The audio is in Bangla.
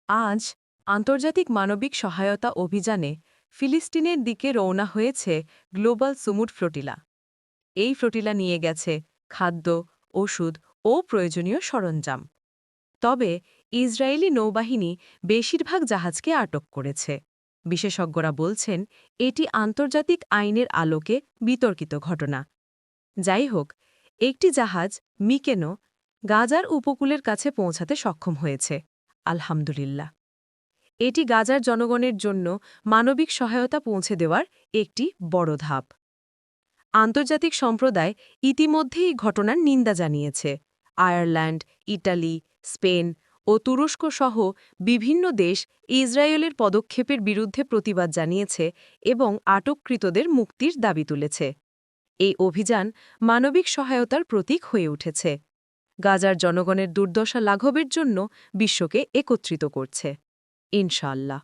আজ আন্তর্জাতিক মানবিক সহায়তা অভিযানে ফিলিস্তিনের দিকে রওনা হয়েছে গ্লোবাল সুমুড ফ্লোটিলা। এই ফ্লোটিলা নিয়ে গেছে খাদ্য, ওষুধ ও প্রয়োজনীয় সরঞ্জাম। তবে ইসরায়েলি নৌবাহিনী বেশিরভাগ জাহাজকে আটক করেছে। বিশেষজ্ঞরা বলছেন এটি আন্তর্জাতিক আইনের আলোকে বিতর্কিত ঘটনা। যাই হোক, একটি জাহাজ মিকেনো গাজার উপকূলের কাছে পৌঁছাতে সক্ষম হয়েছে, আলহামদুলিল্লাহ। এটি গাজার জনগণের জন্য মানবিক সহায়তা পৌঁছে দেওয়ার একটি বড় ধাপ। আন্তর্জাতিক সম্প্রদায় ইতিমধ্যেই ঘটনার নিন্দা জানিয়েছে। আয়ারল্যান্ড, ইটালি, স্পেন ও তুরস্ক সহ বিভিন্ন দেশ ইসরায়েলের পদক্ষেপের বিরুদ্ধে প্রতিবাদ জানিয়েছে এবং আটককৃতদের মুক্তির দাবি তুলেছে। এই অভিযান মানবিক সহায়তার প্রতীক হয়ে উঠেছে। গাজার জনগণের দুর্দশা লাঘবের জন্য বিশ্বকে একত্রিত করছে। ইনশাআল্লাহ।